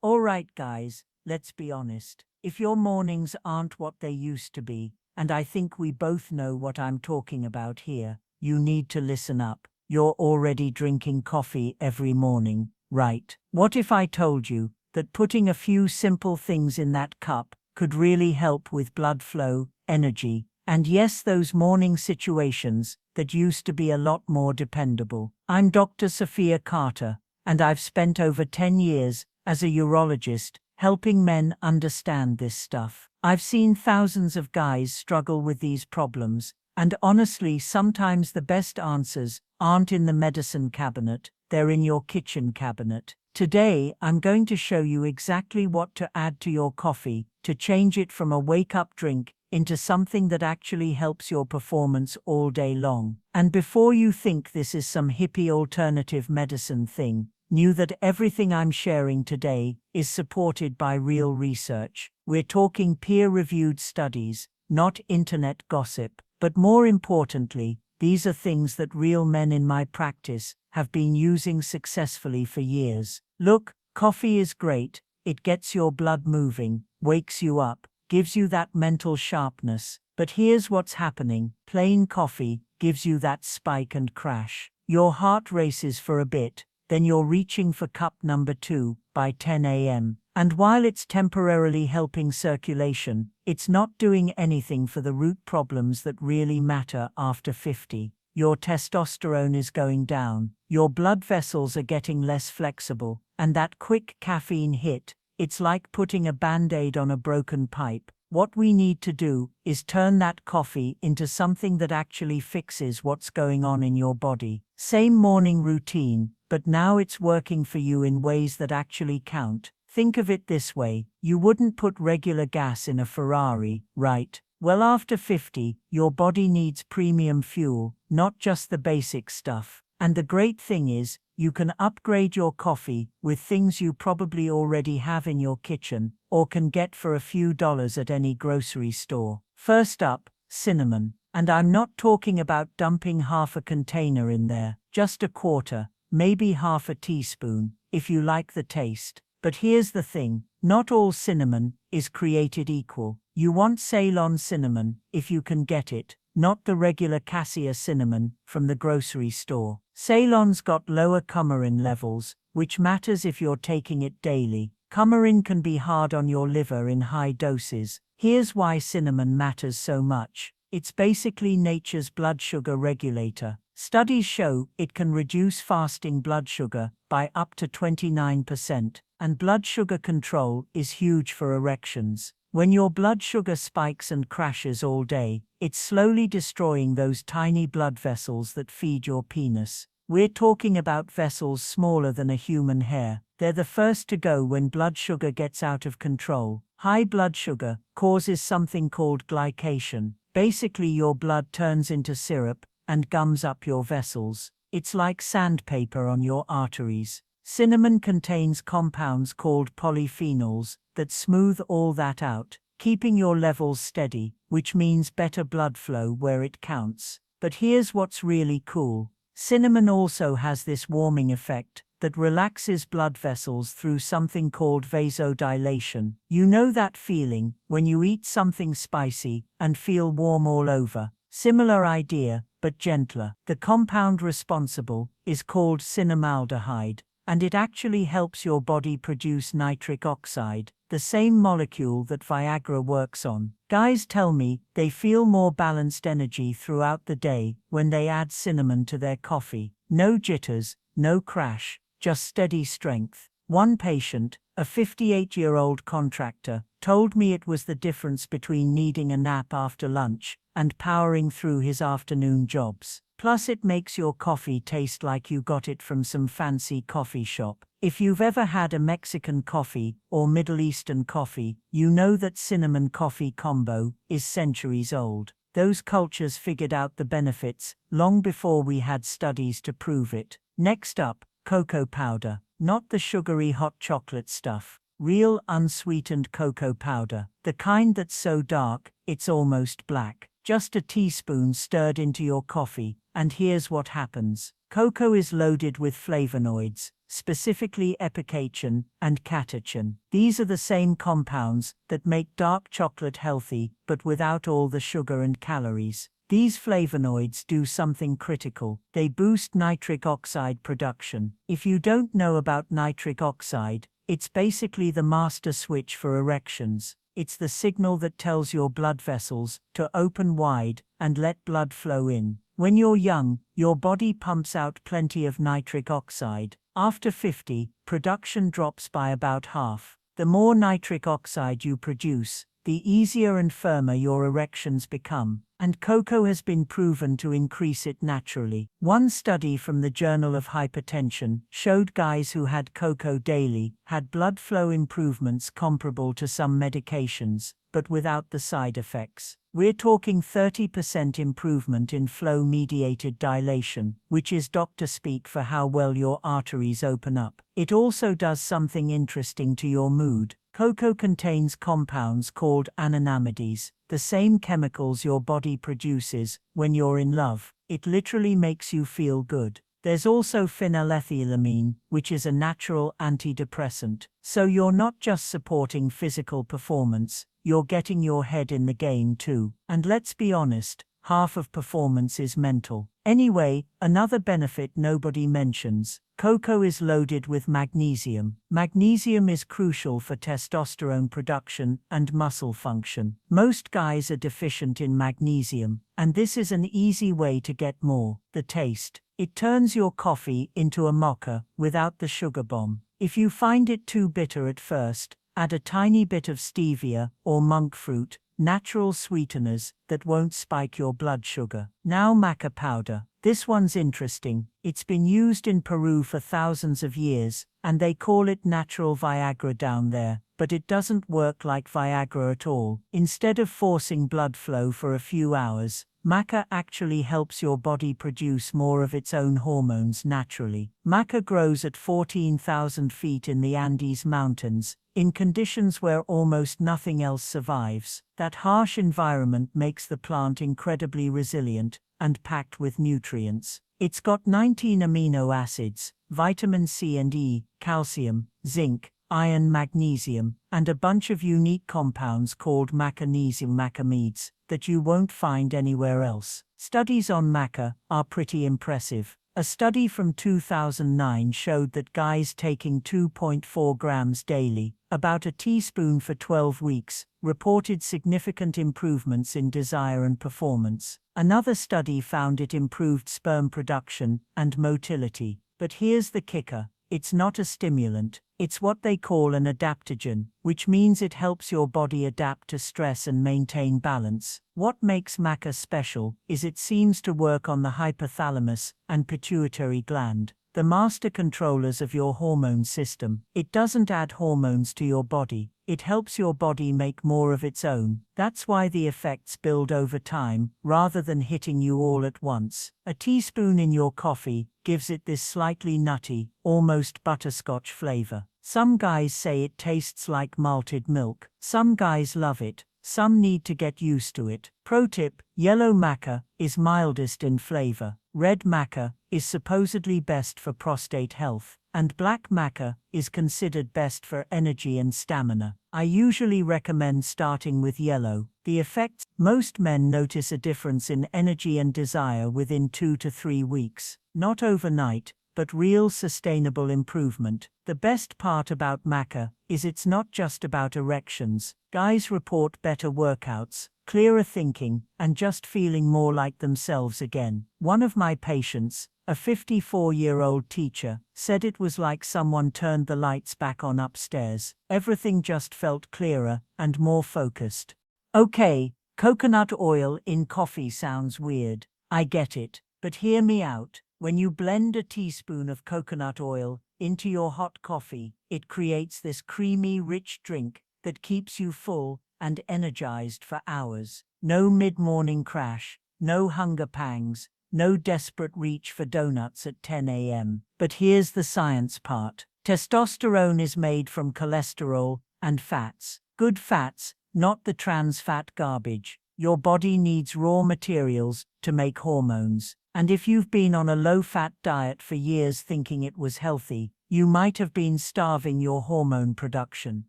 Alright guys, let's be honest. If your mornings aren't what they used to be, and I think we both know what I'm talking about here, you need to listen up. You're already drinking coffee every morning, right? What if I told you that putting a few simple things in that cup could really help with blood flow, energy, and yes, those morning situations that used to be a lot more dependable? I'm Dr. Sofia Carter, and I've spent over 10 years as a urologist helping men understand this stuff. I've seen thousands of guys struggle with these problems, and honestly, sometimes the best answers aren't in the medicine cabinet, they're in your kitchen cabinet. Today, I'm going to show you exactly what to add to your coffee to change it from a wake-up drink into something that actually helps your performance all day long. And before you think this is some hippie alternative medicine thing, know that everything I'm sharing today is supported by real research. We're talking peer-reviewed studies, not internet gossip. But more importantly, these are things that real men in my practice have been using successfully for years. Look, coffee is great. It gets your blood moving, wakes you up, gives you that mental sharpness. But here's what's happening. Plain coffee gives you that spike and crash. Your heart races for a bit, then you're reaching for cup number 2 by 10 a.m. And while it's temporarily helping circulation, it's not doing anything for the root problems that really matter after 50. Your testosterone is going down, your blood vessels are getting less flexible, and that quick caffeine hit, it's like putting a band-aid on a broken pipe. What we need to do is turn that coffee into something that actually fixes what's going on in your body. Same morning routine, but now it's working for you in ways that actually count. Think of it this way, you wouldn't put regular gas in a Ferrari, right? Well, after 50, your body needs premium fuel, not just the basic stuff. And the great thing is, you can upgrade your coffee with things you probably already have in your kitchen, or can get for a few dollars at any grocery store. First up, cinnamon. And I'm not talking about dumping half a container in there, just a quarter, maybe half a teaspoon, if you like the taste. But here's the thing, not all cinnamon is created equal. You want Ceylon cinnamon, if you can get it, not the regular cassia cinnamon from the grocery store. Ceylon's got lower coumarin levels, which matters if you're taking it daily. Coumarin can be hard on your liver in high doses. Here's why cinnamon matters so much. It's basically nature's blood sugar regulator. Studies show it can reduce fasting blood sugar by up to 29%, and blood sugar control is huge for erections. When your blood sugar spikes and crashes all day, it's slowly destroying those tiny blood vessels that feed your penis. We're talking about vessels smaller than a human hair. They're the first to go when blood sugar gets out of control. High blood sugar causes something called glycation. Basically, your blood turns into syrup and gums up your vessels. It's like sandpaper on your arteries. Cinnamon contains compounds called polyphenols that smooth all that out, keeping your levels steady, which means better blood flow where it counts. But here's what's really cool. Cinnamon also has this warming effect that relaxes blood vessels through something called vasodilation. You know that feeling when you eat something spicy and feel warm all over? Similar idea, but gentler. The compound responsible is called cinnamaldehyde, and it actually helps your body produce nitric oxide, the same molecule that Viagra works on. Guys tell me they feel more balanced energy throughout the day when they add cinnamon to their coffee. No jitters, no crash, just steady strength. One patient, a 58-year-old contractor, told me it was the difference between needing a nap after lunch and powering through his afternoon jobs. Plus, it makes your coffee taste like you got it from some fancy coffee shop. If you've ever had a Mexican coffee or Middle Eastern coffee, you know that cinnamon coffee combo is centuries old. Those cultures figured out the benefits long before we had studies to prove it. Next up, cocoa powder. Not the sugary hot chocolate stuff. Real unsweetened cocoa powder. The kind that's so dark, it's almost black. Just a teaspoon stirred into your coffee, and here's what happens. Cocoa is loaded with flavonoids, specifically epicatechin and catechin. These are the same compounds that make dark chocolate healthy, but without all the sugar and calories. These flavonoids do something critical. They boost nitric oxide production. If you don't know about nitric oxide, it's basically the master switch for erections. It's the signal that tells your blood vessels to open wide and let blood flow in. When you're young, your body pumps out plenty of nitric oxide. After 50, production drops by about half. The more nitric oxide you produce, the easier and firmer your erections become, and cocoa has been proven to increase it naturally. One study from the Journal of Hypertension showed guys who had cocoa daily had blood flow improvements comparable to some medications, but without the side effects. We're talking 30% improvement in flow-mediated dilation, which is doctor speak for how well your arteries open up. It also does something interesting to your mood. Cocoa contains compounds called anandamides, the same chemicals your body produces when you're in love. It literally makes you feel good. There's also phenylethylamine, which is a natural antidepressant. So you're not just supporting physical performance, you're getting your head in the game too. And let's be honest, half of performance is mental. Anyway, another benefit nobody mentions. Cocoa is loaded with magnesium. Magnesium is crucial for testosterone production and muscle function. Most guys are deficient in magnesium, and this is an easy way to get more. The taste. It turns your coffee into a Maca without the sugar bomb. If you find it too bitter at first, add a tiny bit of stevia or monk fruit, natural sweeteners that won't spike your blood sugar. Now Maca powder. This one's interesting. It's been used in Peru for thousands of years, and they call it natural Viagra down there, but it doesn't work like Viagra at all. Instead of forcing blood flow for a few hours, Maca actually helps your body produce more of its own hormones naturally. Maca grows at 14,000 feet in the Andes Mountains, in conditions where almost nothing else survives. That harsh environment makes the plant incredibly resilient and packed with nutrients. It's got 19 amino acids, vitamin C and E, calcium, zinc, iron, magnesium, and a bunch of unique compounds called magnesium macamides that you won't find anywhere else. Studies on Maca are pretty impressive. A study from 2009 showed that guys taking 2.4 grams daily, about a teaspoon for 12 weeks, reported significant improvements in desire and performance. Another study found it improved sperm production and motility. But here's the kicker. It's not a stimulant. It's what they call an adaptogen, which means it helps your body adapt to stress and maintain balance. What makes Maca special is it seems to work on the hypothalamus and pituitary gland, the master controllers of your hormone system. It doesn't add hormones to your body. It helps your body make more of its own. That's why the effects build over time, rather than hitting you all at once. A teaspoon in your coffee gives it this slightly nutty, almost butterscotch flavor. Some guys say it tastes like malted milk. Some guys love it. Some need to get used to it. Pro tip: yellow Maca is mildest in flavor. Red Maca is supposedly best for prostate health, and black Maca is considered best for energy and stamina. I usually recommend starting with yellow. The effects: most men notice a difference in energy and desire within 2 to 3 weeks. Not overnight, but real sustainable improvement. The best part about Maca is it's not just about erections. Guys report better workouts, clearer thinking, and just feeling more like themselves again. One of my patients, a 54-year-old teacher, said it was like someone turned the lights back on upstairs. Everything just felt clearer and more focused. Okay, coconut oil in coffee sounds weird. I get it, but hear me out. When you blend a teaspoon of coconut oil into your hot coffee, it creates this creamy, rich drink that keeps you full and energized for hours. No mid-morning crash, no hunger pangs, no desperate reach for donuts at 10 a.m. But here's the science part. Testosterone is made from cholesterol and fats. Good fats, not the trans fat garbage. Your body needs raw materials to make hormones. And if you've been on a low-fat diet for years thinking it was healthy, you might have been starving your hormone production.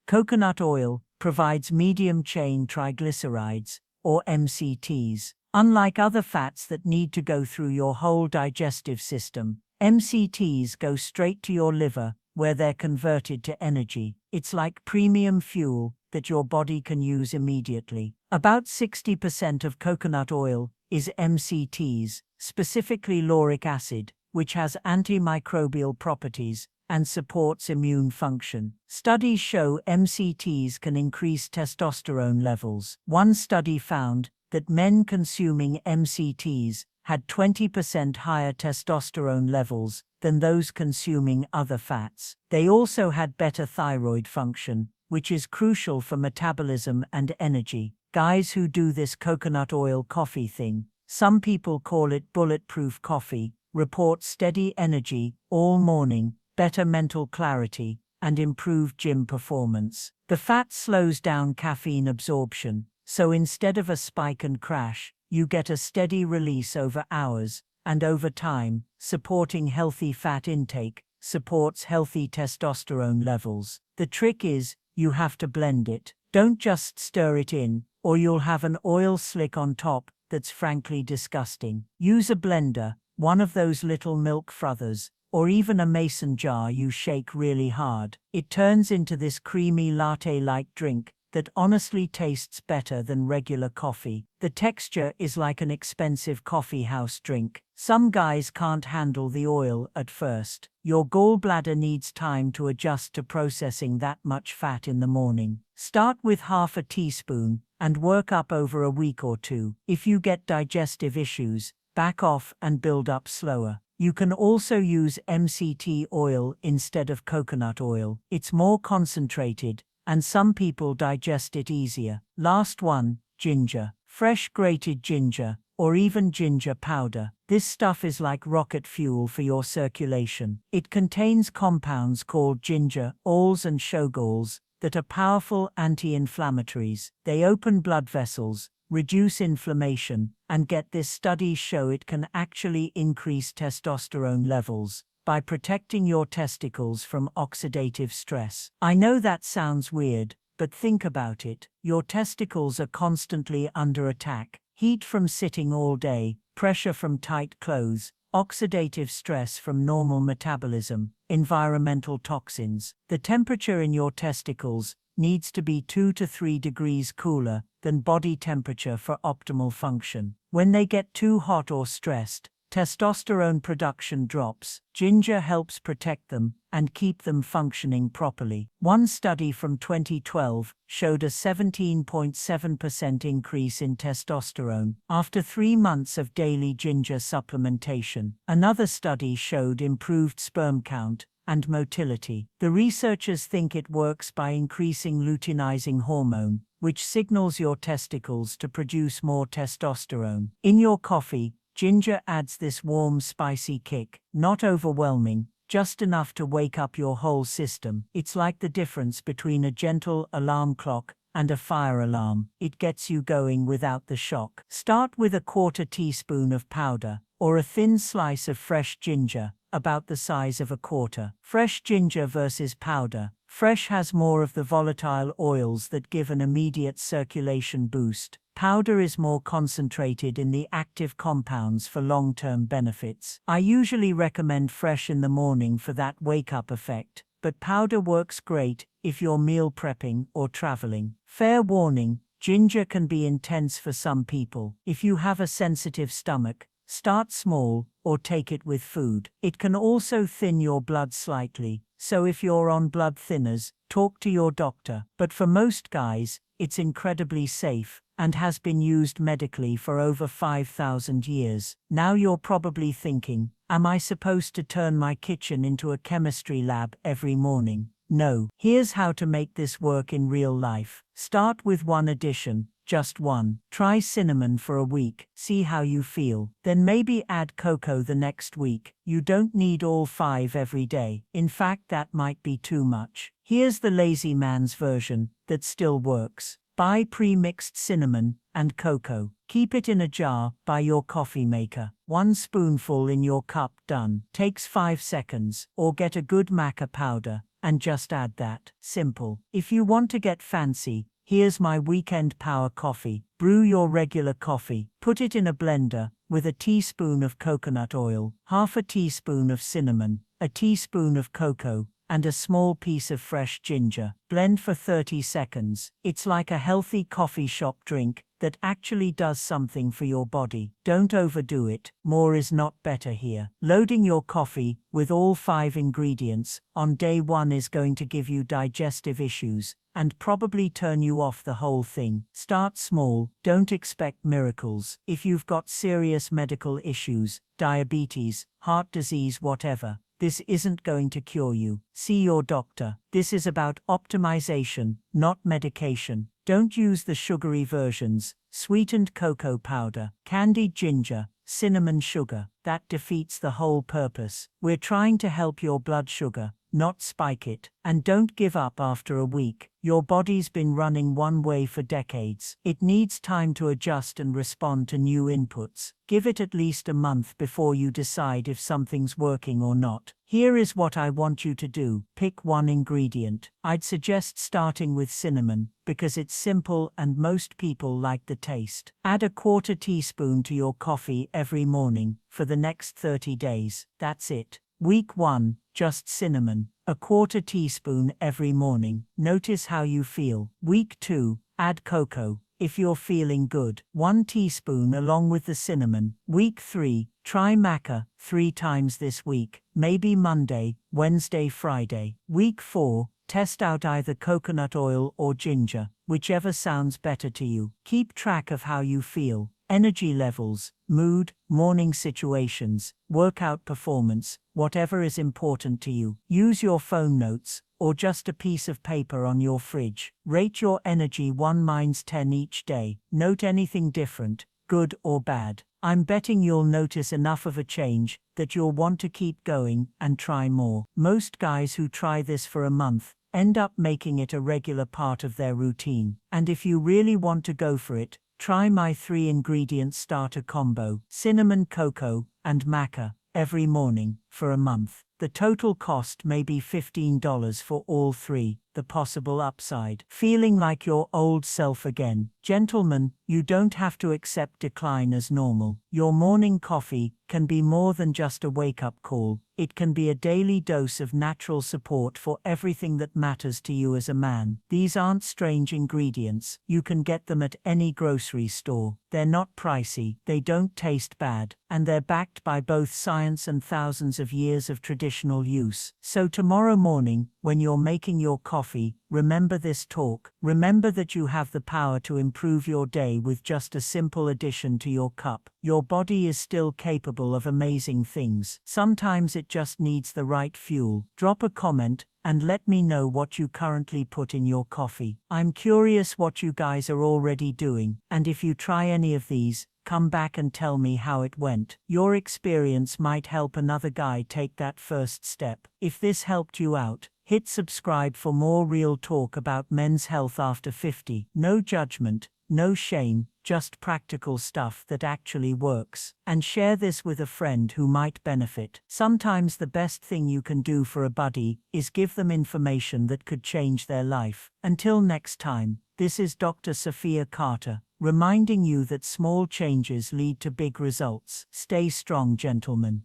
Coconut oil provides medium-chain triglycerides, or MCTs. Unlike other fats that need to go through your whole digestive system, MCTs go straight to your liver, where they're converted to energy. It's like premium fuel that your body can use immediately. About 60% of coconut oil is MCTs, specifically lauric acid, which has antimicrobial properties and supports immune function. Studies show MCTs can increase testosterone levels. One study found that men consuming MCTs had 20% higher testosterone levels than those consuming other fats. They also had better thyroid function, which is crucial for metabolism and energy. Guys who do this coconut oil coffee thing, some people call it bulletproof coffee, report steady energy all morning, better mental clarity, and improved gym performance. The fat slows down caffeine absorption, so instead of a spike and crash, you get a steady release over hours, and over time, supporting healthy fat intake supports healthy testosterone levels. The trick is, you have to blend it. Don't just stir it in, or you'll have an oil slick on top that's frankly disgusting. Use a blender, one of those little milk frothers, or even a mason jar you shake really hard. It turns into this creamy latte-like drink that honestly tastes better than regular coffee. The texture is like an expensive coffee house drink. Some guys can't handle the oil at first. Your gallbladder needs time to adjust to processing that much fat in the morning. Start with half a teaspoon and work up over a week or two. If you get digestive issues, back off and build up slower. You can also use MCT oil instead of coconut oil. It's more concentrated, and some people digest it easier. Last one, ginger. Fresh grated ginger, or even ginger powder. This stuff is like rocket fuel for your circulation. It contains compounds called gingerols and shogaols that are powerful anti-inflammatories. They open blood vessels, reduce inflammation, and get this, studies show it can actually increase testosterone levels by protecting your testicles from oxidative stress. I know that sounds weird, but think about it. Your testicles are constantly under attack. Heat from sitting all day, pressure from tight clothes, oxidative stress from normal metabolism, environmental toxins. The temperature in your testicles needs to be 2 to 3 degrees cooler than body temperature for optimal function. When they get too hot or stressed, testosterone production drops. Ginger helps protect them and keep them functioning properly. One study from 2012 showed a 17.7% increase in testosterone after 3 months of daily ginger supplementation. Another study showed improved sperm count and motility. The researchers think it works by increasing luteinizing hormone, which signals your testicles to produce more testosterone. In your coffee, ginger adds this warm, spicy kick, not overwhelming, just enough to wake up your whole system. It's like the difference between a gentle alarm clock and a fire alarm. It gets you going without the shock. Start with a 1/4 teaspoon of powder, or a thin slice of fresh ginger, about the size of a quarter. Fresh ginger versus powder. Fresh has more of the volatile oils that give an immediate circulation boost. Powder is more concentrated in the active compounds for long-term benefits. I usually recommend fresh in the morning for that wake-up effect, but powder works great if you're meal prepping or traveling. Fair warning, ginger can be intense for some people. If you have a sensitive stomach, start small or take it with food. It can also thin your blood slightly, so if you're on blood thinners, talk to your doctor. But for most guys, it's incredibly safe and has been used medically for over 5,000 years. Now you're probably thinking, am I supposed to turn my kitchen into a chemistry lab every morning? No. Here's how to make this work in real life. Start with one addition, just one. Try cinnamon for a week, see how you feel. Then maybe add cocoa the next week. You don't need all 5 every day. In fact, that might be too much. Here's the lazy man's version that still works. Buy pre-mixed cinnamon and cocoa. Keep it in a jar by your coffee maker. 1 spoonful in your cup, done. Takes 5 seconds. Or get a good Maca powder and just add that. Simple. If you want to get fancy, here's my weekend power coffee. Brew your regular coffee. Put it in a blender with a teaspoon of coconut oil, half a teaspoon of cinnamon, a teaspoon of cocoa, and a small piece of fresh ginger. Blend for 30 seconds. It's like a healthy coffee shop drink that actually does something for your body. Don't overdo it. More is not better here. Loading your coffee with all 5 ingredients on day 1 is going to give you digestive issues and probably turn you off the whole thing. Start small. Don't expect miracles. If you've got serious medical issues, diabetes, heart disease, whatever, this isn't going to cure you. See your doctor. This is about optimization, not medication. Don't use the sugary versions, sweetened cocoa powder, candied ginger, cinnamon sugar. That defeats the whole purpose. We're trying to help your blood sugar, not spike it. And don't give up after a week. Your body's been running one way for decades. It needs time to adjust and respond to new inputs. Give it at least a month before you decide if something's working or not. Here is what I want you to do. Pick 1 ingredient. I'd suggest starting with cinnamon, because it's simple and most people like the taste. Add a 1/4 teaspoon to your coffee every morning for the next 30 days. That's it. Week 1, just cinnamon, a 1/4 teaspoon every morning. Notice how you feel. Week 2, add cocoa. If you're feeling good, 1 teaspoon along with the cinnamon. Week 3, try Maca 3 times this week, maybe Monday, Wednesday, Friday. Week 4, test out either coconut oil or ginger, whichever sounds better to you. Keep track of how you feel. Energy levels, mood, morning situations, workout performance, whatever is important to you. Use your phone notes, or just a piece of paper on your fridge. Rate your energy 1-10 each day. Note anything different, good or bad. I'm betting you'll notice enough of a change that you'll want to keep going and try more. Most guys who try this for a month end up making it a regular part of their routine. And if you really want to go for it, try my 3-ingredient starter combo, cinnamon, cocoa, and Maca, every morning, for a month. The total cost may be $15 for all 3. The possible upside. Feeling like your old self again. Gentlemen, you don't have to accept decline as normal. Your morning coffee can be more than just a wake-up call. It can be a daily dose of natural support for everything that matters to you as a man. These aren't strange ingredients. You can get them at any grocery store. They're not pricey, they don't taste bad, and they're backed by both science and thousands of years of traditional use. So tomorrow morning, when you're making your coffee, remember this talk. Remember that you have the power to improve your day with just a simple addition to your cup. Your body is still capable of amazing things. Sometimes it just needs the right fuel. Drop a comment and let me know what you currently put in your coffee. I'm curious what you guys are already doing, and if you try any of these, come back and tell me how it went. Your experience might help another guy take that first step. If this helped you out, hit subscribe for more real talk about men's health after 50. No judgment, no shame, just practical stuff that actually works. And share this with a friend who might benefit. Sometimes the best thing you can do for a buddy is give them information that could change their life. Until next time, this is Dr. Sofia Carter, reminding you that small changes lead to big results. Stay strong, gentlemen.